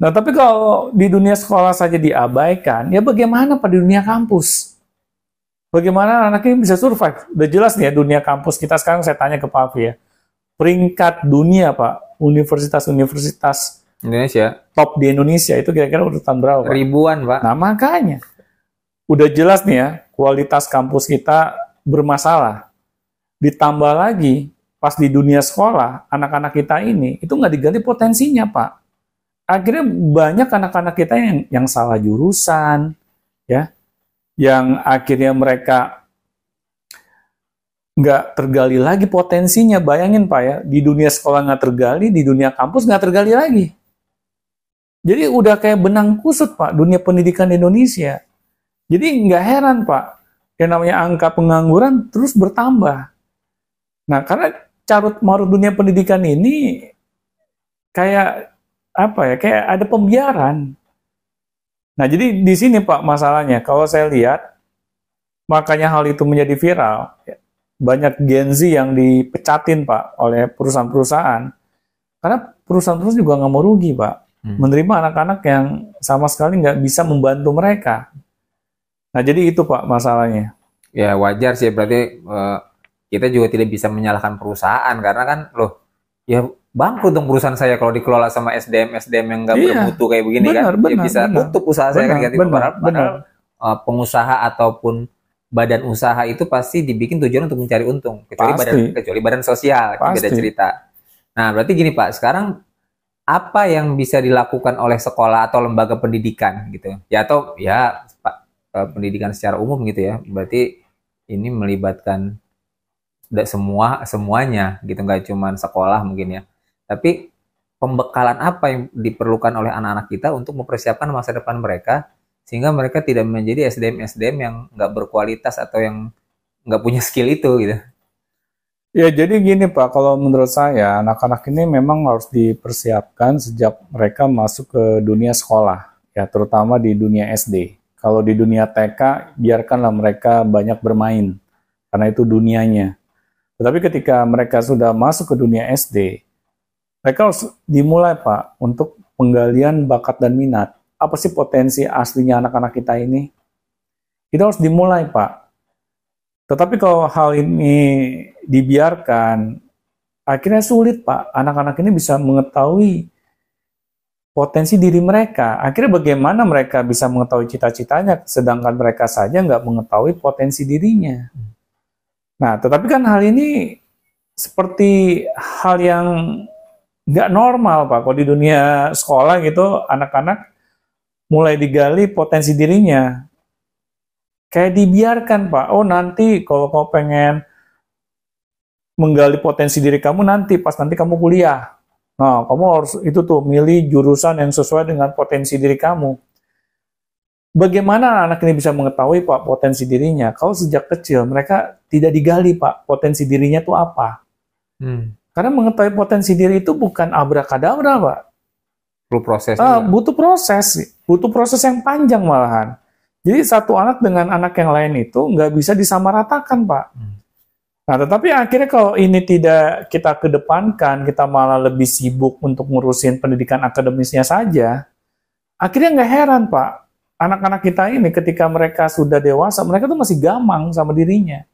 Nah, tapi kalau di dunia sekolah saja diabaikan, ya bagaimana Pak di dunia kampus? Bagaimana anak ini bisa survive? Udah jelas nih ya dunia kampus kita sekarang, saya tanya ke Pak Afi ya. Peringkat dunia Pak, universitas-universitas Indonesia top di Indonesia itu kira-kira urutan berapa Pak? ribuan, Pak. Nah makanya, udah jelas nih ya, kualitas kampus kita bermasalah. Ditambah lagi, pas di dunia sekolah, anak-anak kita ini, itu nggak digali potensinya Pak. Akhirnya banyak anak-anak kita yang salah jurusan, ya, yang akhirnya mereka nggak tergali lagi potensinya. Bayangin Pak ya, di dunia sekolah nggak tergali, di dunia kampus nggak tergali lagi. Jadi udah kayak benang kusut Pak, dunia pendidikan Indonesia. Jadi nggak heran Pak, yang namanya angka pengangguran terus bertambah. Nah karena carut marut dunia pendidikan ini kayak apa ya, kayak ada pembiaran. Nah, jadi di sini Pak masalahnya, kalau saya lihat, makanya hal itu menjadi viral, banyak Gen Z yang dipecatin Pak oleh perusahaan-perusahaan, karena perusahaan-perusahaan juga nggak mau rugi Pak, menerima anak-anak yang sama sekali nggak bisa membantu mereka. Nah, jadi itu Pak masalahnya. Ya wajar sih, berarti kita juga tidak bisa menyalahkan perusahaan, karena kan loh, ya bangkrut dong perusahaan saya kalau dikelola sama SDM yang nggak bermutu kayak begini kan. Ya bisa tutup usaha saya kan ganti. Padahal pengusaha ataupun badan usaha itu pasti dibikin tujuan untuk mencari untung, kecuali badan sosial, itu beda cerita. Nah, berarti gini Pak, sekarang apa yang bisa dilakukan oleh sekolah atau lembaga pendidikan gitu? Ya atau ya Pak, pendidikan secara umum gitu ya. Berarti ini melibatkan semuanya gitu, nggak cuma sekolah mungkin ya. Tapi pembekalan apa yang diperlukan oleh anak-anak kita untuk mempersiapkan masa depan mereka sehingga mereka tidak menjadi SDM yang nggak berkualitas atau yang nggak punya skill itu gitu. Ya jadi gini Pak, kalau menurut saya anak-anak ini memang harus dipersiapkan sejak mereka masuk ke dunia sekolah, ya terutama di dunia SD. Kalau di dunia TK biarkanlah mereka banyak bermain karena itu dunianya. Tetapi ketika mereka sudah masuk ke dunia SD, mereka harus dimulai Pak untuk penggalian bakat dan minat. Apa sih potensi aslinya anak-anak kita ini? Itu harus dimulai Pak. Tetapi kalau hal ini dibiarkan, akhirnya sulit Pak. Anak-anak ini bisa mengetahui potensi diri mereka. Akhirnya bagaimana mereka bisa mengetahui cita-citanya, sedangkan mereka saja nggak mengetahui potensi dirinya. Nah, tetapi kan hal ini seperti hal yang nggak normal Pak. Kalau di dunia sekolah gitu, anak-anak mulai digali potensi dirinya. Kayak dibiarkan Pak, oh nanti kalau kau pengen menggali potensi diri kamu nanti, pas nanti kamu kuliah. Nah, kamu harus itu tuh, milih jurusan yang sesuai dengan potensi diri kamu. Bagaimana anak ini bisa mengetahui Pak potensi dirinya? Kalau sejak kecil mereka tidak digali Pak, potensi dirinya itu apa? Karena mengetahui potensi diri itu bukan abrakadabra Pak. Perlu proses. Butuh proses yang panjang malahan. Jadi satu anak dengan anak yang lain itu nggak bisa disamaratakan Pak. Nah, tetapi akhirnya kalau ini tidak kita kedepankan, kita malah lebih sibuk untuk ngurusin pendidikan akademisnya saja, akhirnya nggak heran Pak. Anak-anak kita ini ketika mereka sudah dewasa, mereka tuh masih gamang sama dirinya.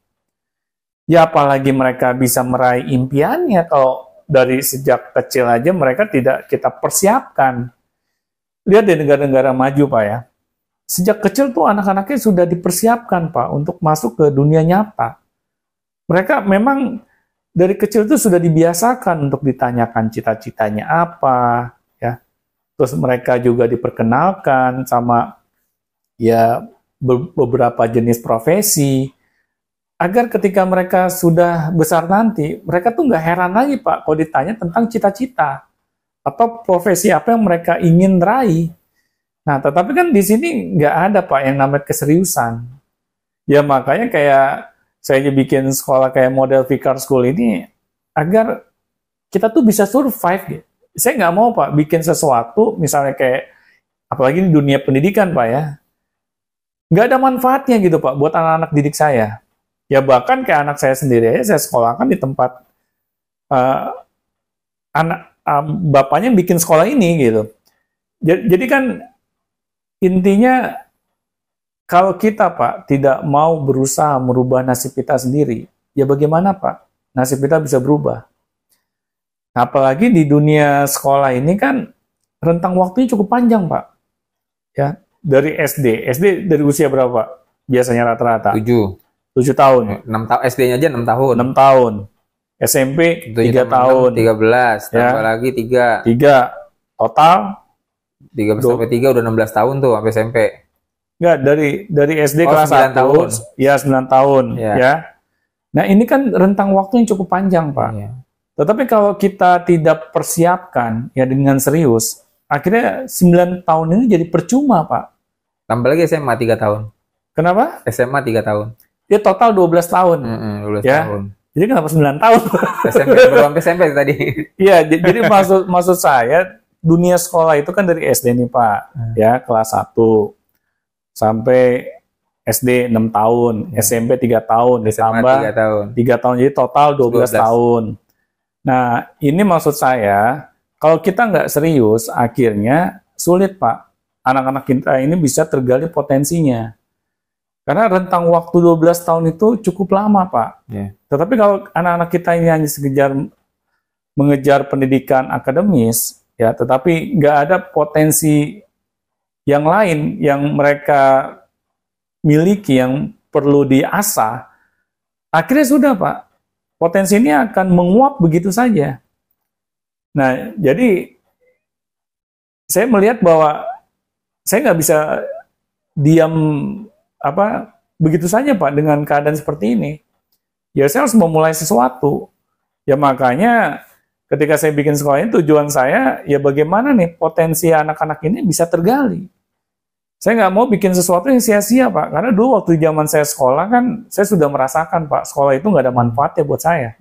Ya apalagi mereka bisa meraih impiannya kalau dari sejak kecil aja mereka tidak kita persiapkan. Lihat di negara-negara maju Pak ya. Sejak kecil tuh anak-anaknya sudah dipersiapkan Pak untuk masuk ke dunia nyata. Mereka memang dari kecil itu sudah dibiasakan untuk ditanyakan cita-citanya apa, ya. Terus mereka juga diperkenalkan sama ya beberapa jenis profesi, agar ketika mereka sudah besar nanti, mereka tuh nggak heran lagi Pak kalau ditanya tentang cita-cita atau profesi apa yang mereka ingin raih. Nah, tetapi kan di sini nggak ada Pak yang namanya keseriusan. Ya makanya kayak saya bikin sekolah kayak model Vicar School ini agar kita tuh bisa survive. Gitu. Saya nggak mau Pak bikin sesuatu misalnya kayak apalagi di dunia pendidikan Pak ya, nggak ada manfaatnya gitu Pak buat anak-anak didik saya. Ya bahkan kayak anak saya sendiri aja saya sekolahkan di tempat bapaknya bikin sekolah ini gitu. Jadi kan intinya kalau kita Pak tidak mau berusaha merubah nasib kita sendiri, ya bagaimana Pak nasib kita bisa berubah? Apalagi di dunia sekolah ini kan rentang waktunya cukup panjang Pak. Ya, dari SD dari usia berapa Pak? Biasanya rata-rata 7 tahun. 6 tahun, SD-nya aja 6 tahun. 6 tahun. SMP 3 tahun. 13, tambah lagi 3. 3 total 13 sampai 3 udah 16 tahun tuh sampai SMP. Enggak, dari SD kelas 1 tahun. Ya 9 tahun ya. Nah, ini kan rentang waktu yang cukup panjang, Pak. Ya. Tetapi kalau kita tidak persiapkan ya dengan serius, akhirnya 9 tahun ini jadi percuma, Pak. Tambah lagi SMA 3 tahun. Kenapa? SMA 3 tahun. Dia total 12 tahun. 12 ya? tahun. Jadi kenapa 9 tahun? SMP, baru sampai SMP tadi. Iya, jadi maksud saya dunia sekolah itu kan dari SD nih Pak, ya kelas 1 sampai SD 6 tahun, SMP 3 tahun, ditambah 3 tahun, jadi total 12 tahun. Nah, ini maksud saya, kalau kita nggak serius, akhirnya sulit Pak. Anak-anak kita ini bisa tergali potensinya. Karena rentang waktu 12 tahun itu cukup lama Pak. Tetapi kalau anak-anak kita ini hanya sekedar mengejar pendidikan akademis, ya, tetapi nggak ada potensi yang lain yang mereka miliki yang perlu diasah, akhirnya sudah Pak, potensi ini akan menguap begitu saja. Nah, jadi saya melihat bahwa saya nggak bisa diam begitu saja Pak dengan keadaan seperti ini. Ya saya harus memulai sesuatu. Ya makanya ketika saya bikin sekolah ini, tujuan saya ya bagaimana nih potensi anak-anak ini bisa tergali. Saya nggak mau bikin sesuatu yang sia-sia Pak, karena dulu waktu zaman saya sekolah kan saya sudah merasakan Pak, sekolah itu nggak ada manfaatnya buat saya.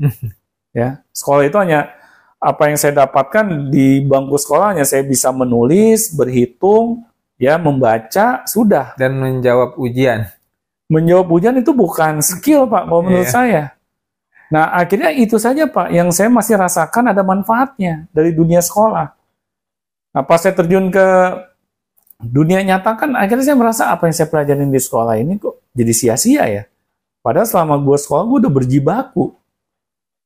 Ya, sekolah itu hanya apa yang saya dapatkan di bangku sekolahnya, saya bisa menulis, berhitung, ya membaca, sudah. Dan menjawab ujian. Menjawab ujian itu bukan skill Pak, kalau menurut saya. Nah, akhirnya itu saja Pak, yang saya masih rasakan ada manfaatnya dari dunia sekolah. Nah, pas saya terjun ke dunia nyata kan, akhirnya saya merasa apa yang saya pelajarin di sekolah ini kok jadi sia-sia ya. Padahal selama gue sekolah, gue udah berjibaku.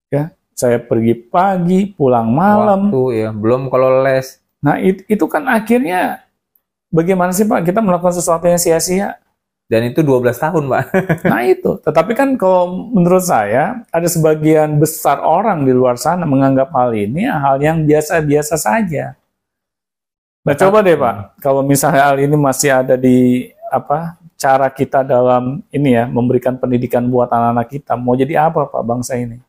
Ya, saya pergi pagi, pulang malam. Waktu ya, belum kalau les. Nah, itu kan akhirnya bagaimana sih Pak, kita melakukan sesuatu yang sia-sia? Dan itu 12 tahun, Pak. Nah itu, tetapi kan kalau menurut saya, ada sebagian besar orang di luar sana menganggap hal ini hal yang biasa-biasa saja. Nah coba deh Pak, kalau misalnya hal ini masih ada di cara kita dalam ini ya, memberikan pendidikan buat anak-anak kita, mau jadi apa Pak bangsa ini?